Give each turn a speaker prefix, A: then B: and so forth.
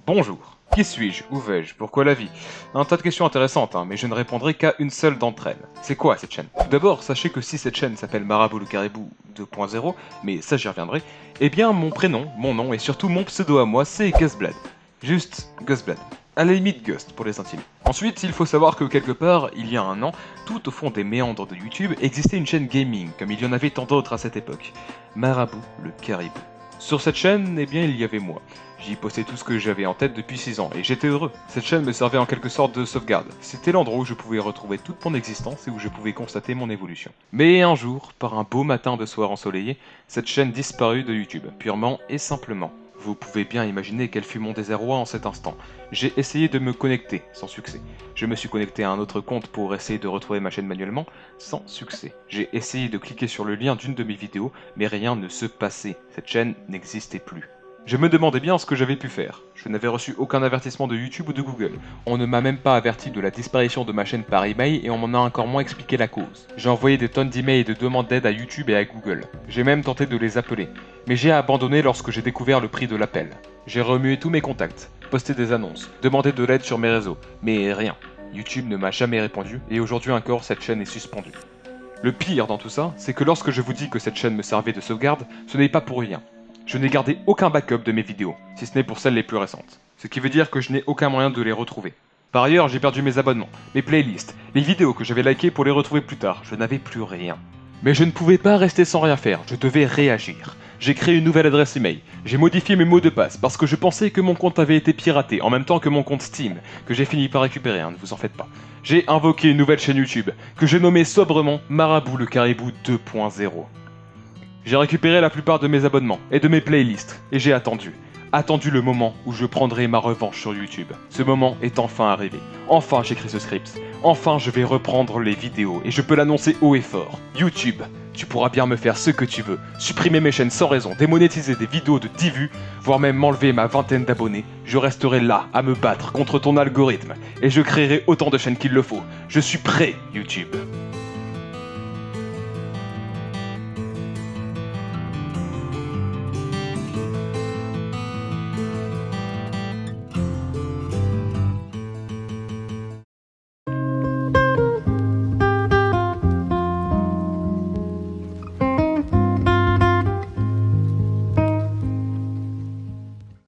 A: Bonjour. Qui suis-je? Où vais-je? Pourquoi la vie? Un tas de questions intéressantes, mais je ne répondrai qu'à une seule d'entre elles. C'est quoi cette chaîne? Tout d'abord, sachez que si cette chaîne s'appelle Marabout le Caribou 2.0, mais ça j'y reviendrai, eh bien mon prénom, mon nom et surtout mon pseudo à moi c'est Gustblad. Juste Gustblad. À la limite Gust pour les intimes. Ensuite, il faut savoir que quelque part, il y a un an, tout au fond des méandres de YouTube, existait une chaîne gaming, comme il y en avait tant d'autres à cette époque. Marabout le Caribou. Sur cette chaîne, eh bien, il y avait moi. J'y postais tout ce que j'avais en tête depuis 6 ans, et j'étais heureux. Cette chaîne me servait en quelque sorte de sauvegarde. C'était l'endroit où je pouvais retrouver toute mon existence et où je pouvais constater mon évolution. Mais un jour, par un beau matin de soir ensoleillé, cette chaîne disparut de YouTube, purement et simplement. Vous pouvez bien imaginer quel fut mon désarroi en cet instant. J'ai essayé de me connecter, sans succès. Je me suis connecté à un autre compte pour essayer de retrouver ma chaîne manuellement, sans succès. J'ai essayé de cliquer sur le lien d'une de mes vidéos, mais rien ne se passait. Cette chaîne n'existait plus. Je me demandais bien ce que j'avais pu faire. Je n'avais reçu aucun avertissement de YouTube ou de Google. On ne m'a même pas averti de la disparition de ma chaîne par email et on m'en a encore moins expliqué la cause. J'ai envoyé des tonnes d'emails et de demandes d'aide à YouTube et à Google. J'ai même tenté de les appeler. Mais j'ai abandonné lorsque j'ai découvert le prix de l'appel. J'ai remué tous mes contacts, posté des annonces, demandé de l'aide sur mes réseaux, mais rien. YouTube ne m'a jamais répondu et aujourd'hui encore cette chaîne est suspendue. Le pire dans tout ça, c'est que lorsque je vous dis que cette chaîne me servait de sauvegarde, ce n'est pas pour rien. Je n'ai gardé aucun backup de mes vidéos, si ce n'est pour celles les plus récentes. Ce qui veut dire que je n'ai aucun moyen de les retrouver. Par ailleurs, j'ai perdu mes abonnements, mes playlists, les vidéos que j'avais likées pour les retrouver plus tard. Je n'avais plus rien. Mais je ne pouvais pas rester sans rien faire, je devais réagir. J'ai créé une nouvelle adresse email. J'ai modifié mes mots de passe parce que je pensais que mon compte avait été piraté, en même temps que mon compte Steam, que j'ai fini par récupérer, ne vous en faites pas. J'ai invoqué une nouvelle chaîne YouTube, que j'ai nommée sobrement Marabout le Caribou 2.0. J'ai récupéré la plupart de mes abonnements et de mes playlists, et j'ai attendu le moment où je prendrai ma revanche sur YouTube. Ce moment est enfin arrivé. Enfin j'écris ce script. Enfin je vais reprendre les vidéos, et je peux l'annoncer haut et fort. YouTube, tu pourras bien me faire ce que tu veux, supprimer mes chaînes sans raison, démonétiser des vidéos de 10 vues, voire même m'enlever ma vingtaine d'abonnés. Je resterai là à me battre contre ton algorithme, et je créerai autant de chaînes qu'il le faut. Je suis prêt, YouTube.